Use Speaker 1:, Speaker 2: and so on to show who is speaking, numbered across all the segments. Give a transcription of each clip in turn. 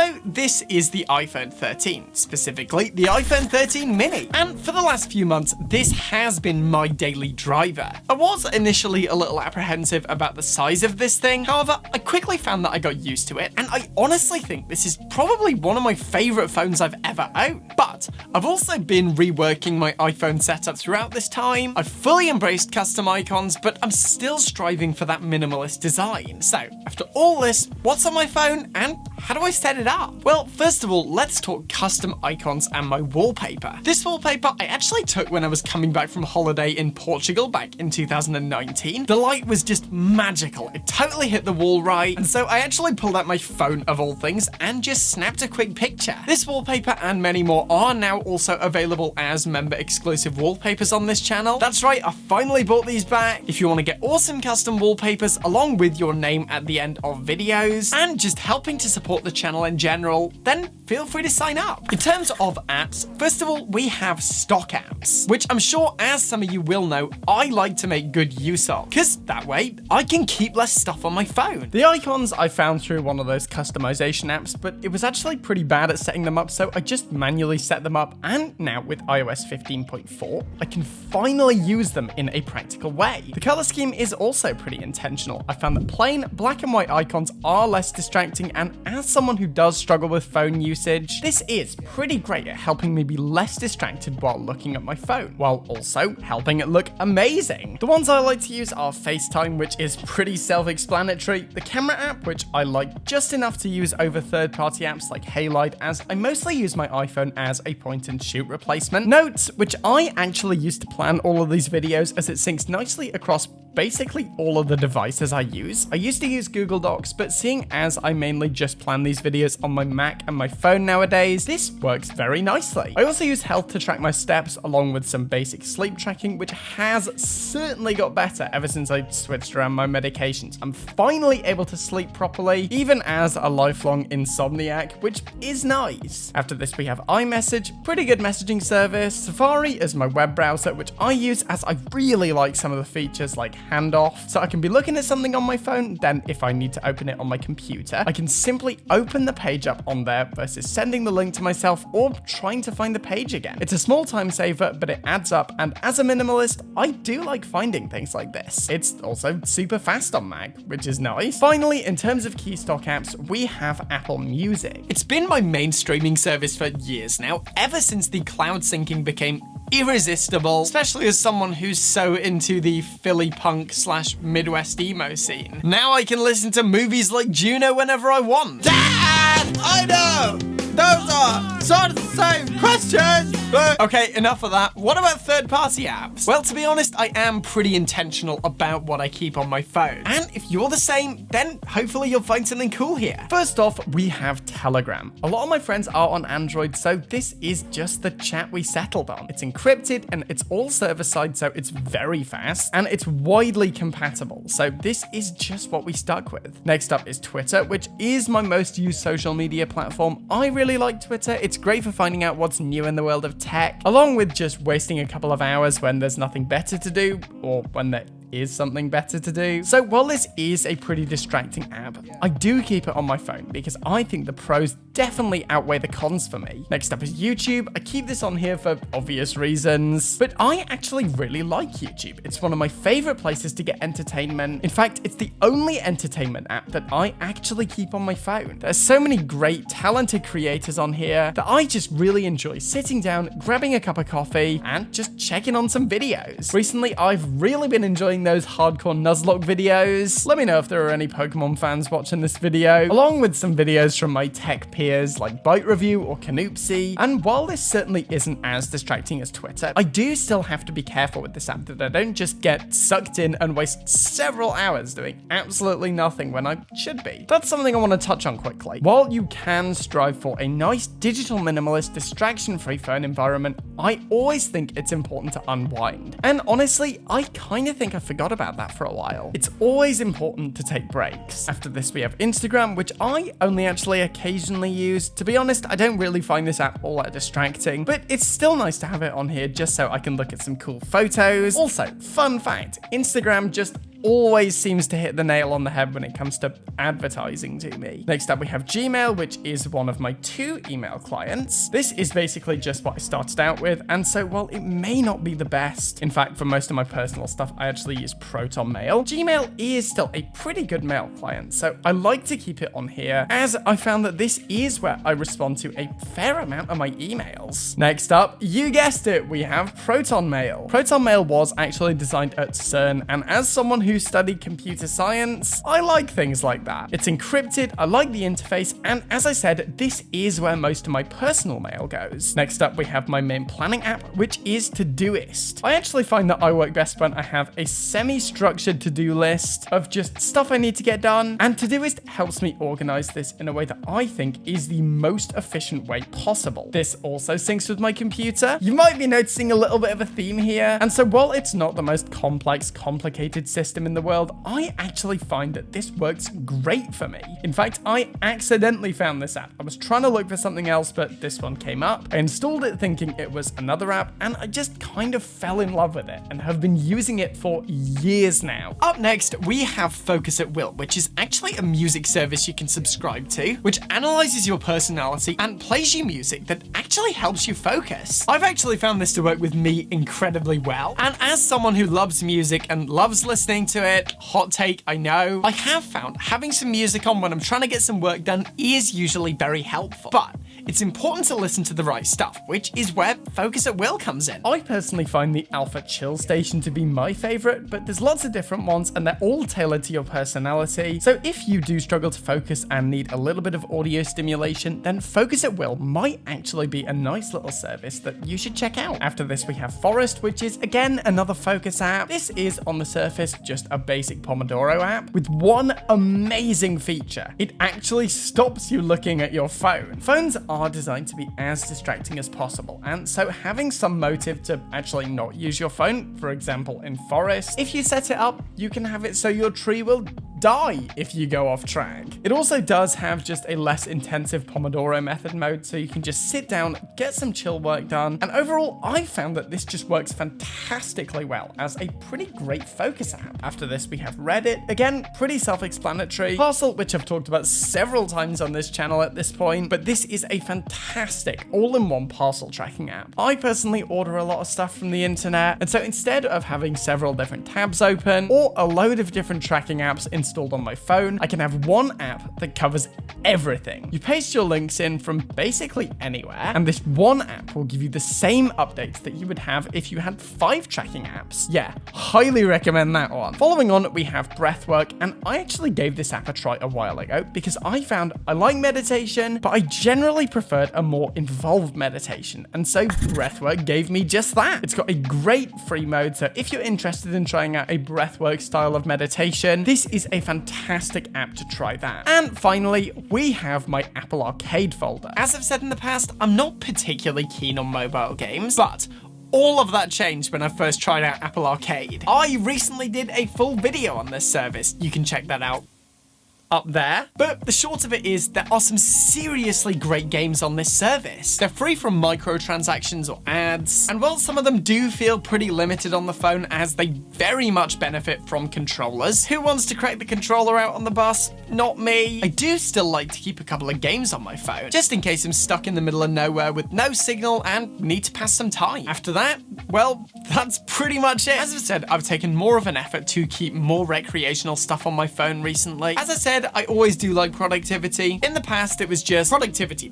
Speaker 1: So this is the iPhone 13, specifically the iPhone 13 mini. And for the last few months, this has been my daily driver. I was initially a little apprehensive about the size of this thing. However, I quickly found that I got used to it, and I honestly think this is probably one of my favorite phones I've ever owned. But I've also been reworking my iPhone setup throughout this time. I've fully embraced custom icons, but I'm still striving for that minimalist design. So after all this, what's on my phone and how do I set it up? Well, first of all, let's talk custom icons and my wallpaper. This wallpaper I actually took when I was coming back from holiday in Portugal back in 2019. The light was just magical. It totally hit the wall right, and so I actually pulled out my phone of all things and just snapped a quick picture. This wallpaper and many more are now also available as member exclusive wallpapers on this channel. That's right, I finally bought these back. If you want to get awesome custom wallpapers along with your name at the end of videos and just helping to support the channel in general, then feel free to sign up. In terms of apps, first of all, we have stock apps, which I'm sure, as some of you will know, I like to make good use of, because that way I can keep less stuff on my phone. The icons I found through one of those customization apps, but it was actually pretty bad at setting them up, so I just manually set them up, and now with iOS 15.4, I can finally use them in a practical way. The color scheme is also pretty intentional. I found that plain black and white icons are less distracting, and as someone who does struggle with phone usage, this is pretty great at helping me be less distracted while looking at my phone, while also helping it look amazing. The ones I like to use are FaceTime, which is pretty self-explanatory, the camera app, which I like just enough to use over third-party apps like Halide, as I mostly use my iPhone as a point-and-shoot replacement. Notes, which I actually used to plan all of these videos as it syncs nicely across basically all of the devices I use. I used to use Google Docs, but seeing as I mainly just plan these videos on my Mac and my phone nowadays, this works very nicely. I also use Health to track my steps, along with some basic sleep tracking, which has certainly got better ever since I switched around my medications. I'm finally able to sleep properly, even as a lifelong insomniac, which is nice. After this, we have iMessage, pretty good messaging service, Safari is my web browser, which I use as I really like some of the features like handoff, so I can be looking at something on my phone, then if I need to open it on my computer, I can simply open the page up on there versus sending the link to myself or trying to find the page again. It's a small time saver, but it adds up, and as a minimalist, I do like finding things like this. It's also super fast on Mac, which is nice. Finally, in terms of key stock apps, we have Apple Music. It's been my main streaming service for years now, ever since the cloud syncing became irresistible, especially as someone who's so into the Philly punk / Midwest emo scene. Now I can listen to movies like Juno whenever I want. Dad! I know! Those are sort of the same questions, but... Okay, enough of that. What about third-party apps? Well, to be honest, I am pretty intentional about what I keep on my phone. And if you're the same, then hopefully you'll find something cool here. First off, we have Telegram. A lot of my friends are on Android, so this is just the chat we settled on. It's encrypted, and it's all server-side, so it's very fast, and it's widely compatible. So this is just what we stuck with. Next up is Twitter, which is my most used social media platform. I really like Twitter. It's great for finding out what's new in the world of tech, along with just wasting a couple of hours when there's nothing better to do, or when there is something better to do. So while this is a pretty distracting app, I do keep it on my phone because I think the pros definitely outweigh the cons for me. Next up is YouTube. I keep this on here for obvious reasons, but I actually really like YouTube. It's one of my favorite places to get entertainment. In fact, it's the only entertainment app that I actually keep on my phone. There's so many great, talented creators on here that I just really enjoy sitting down, grabbing a cup of coffee, and just checking on some videos. Recently, I've really been enjoying those hardcore Nuzlocke videos. Let me know if there are any Pokemon fans watching this video, along with some videos from my tech peers like Byte Review or Canoopsy. And while this certainly isn't as distracting as Twitter, I do still have to be careful with this app that I don't just get sucked in and waste several hours doing absolutely nothing when I should be. That's something I want to touch on quickly. While you can strive for a nice digital minimalist distraction-free phone environment, I always think it's important to unwind. And honestly, I kind of think I forgot about that for a while. It's always important to take breaks. After this, we have Instagram, which I only actually occasionally use. To be honest, I don't really find this app all that distracting, but it's still nice to have it on here just so I can look at some cool photos. Also, fun fact, Instagram just always seems to hit the nail on the head when it comes to advertising to me. Next up, we have Gmail, which is one of my 2 email clients. This is basically just what I started out with, and so while it may not be the best, in fact, for most of my personal stuff, I actually use Proton Mail. Gmail is still a pretty good mail client, so I like to keep it on here, as I found that this is where I respond to a fair amount of my emails. Next up, you guessed it, we have Proton Mail. Proton Mail was actually designed at CERN, and as someone who studied computer science, I like things like that. It's encrypted, I like the interface, and as I said, this is where most of my personal mail goes. Next up, we have my main planning app, which is Todoist. I actually find that I work best when I have a semi-structured to-do list of just stuff I need to get done, and Todoist helps me organize this in a way that I think is the most efficient way possible. This also syncs with my computer. You might be noticing a little bit of a theme here, and so while it's not the most complex, complicated system in the world, I actually find that this works great for me. In fact, I accidentally found this app. I was trying to look for something else, but this one came up. I installed it thinking it was another app, and I just kind of fell in love with it and have been using it for years now. Up next, we have Focus at Will, which is actually a music service you can subscribe to, which analyzes your personality and plays you music that actually helps you focus. I've actually found this to work with me incredibly well, and as someone who loves music and loves listening to it, hot take, I know, I have found having some music on when I'm trying to get some work done is usually very helpful. But it's important to listen to the right stuff, which is where Focus at Will comes in. I personally find the Alpha Chill Station to be my favorite, but there's lots of different ones and they're all tailored to your personality. So if you do struggle to focus and need a little bit of audio stimulation, then Focus at Will might actually be a nice little service that you should check out. After this, we have Forest, which is again another focus app. This is on the surface just a basic Pomodoro app with one amazing feature. It actually stops you looking at your phone. Phones are designed to be as distracting as possible, and so having some motive to actually not use your phone, for example in Forest, if you set it up, you can have it so your tree will die if you go off track. It also does have just a less intensive Pomodoro method mode, so you can just sit down, get some chill work done, and overall I found that this just works fantastically well as a pretty great focus app. After this, we have Reddit, again pretty self-explanatory. Parcel, which I've talked about several times on this channel at this point, but this is a fantastic all-in-one parcel tracking app. I personally order a lot of stuff from the internet, and so instead of having several different tabs open or a load of different tracking apps installed on my phone, I can have one app that covers everything. You paste your links in from basically anywhere, and this one app will give you the same updates that you would have if you had 5 tracking apps. Yeah, highly recommend that one. Following on, we have Breathwork, and I actually gave this app a try a while ago because I found I like meditation, but I generally preferred a more involved meditation, and so Breathwork gave me just that. It's got a great free mode, so if you're interested in trying out a Breathwork style of meditation, this is a fantastic app to try that. And finally, we have my Apple Arcade folder. As I've said in the past, I'm not particularly keen on mobile games, but all of that changed when I first tried out Apple Arcade. I recently did a full video on this service. You can check that out up there. But the short of it is there are some seriously great games on this service. They're free from microtransactions or ads, and while some of them do feel pretty limited on the phone as they very much benefit from controllers, who wants to crack the controller out on the bus? Not me. I do still like to keep a couple of games on my phone, just in case I'm stuck in the middle of nowhere with no signal and need to pass some time. After that, well, that's pretty much it. As I've said, I've taken more of an effort to keep more recreational stuff on my phone recently. As I said, I always do like productivity. In the past, it was just productivity,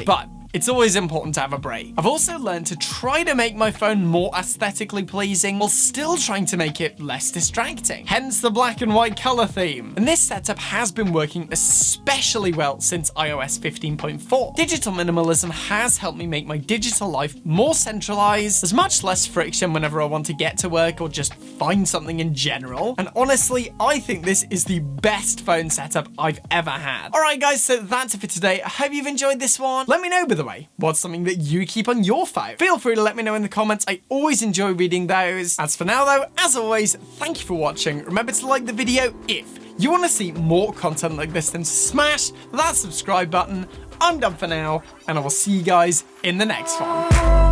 Speaker 1: but it's always important to have a break. I've also learned to try to make my phone more aesthetically pleasing while still trying to make it less distracting. Hence the black and white color theme. And this setup has been working especially well since iOS 15.4. Digital minimalism has helped me make my digital life more centralized. There's much less friction whenever I want to get to work or just find something in general. And honestly, I think this is the best phone setup I've ever had. All right, guys, so that's it for today. I hope you've enjoyed this one. Let me know, by the way, what's something that you keep on your phone? Feel free to let me know in the comments. I always enjoy reading those. As for now, though, as always, thank you for watching. Remember to like the video if you want to see more content like this, then smash that subscribe button. I'm done for now, and I will see you guys in the next one.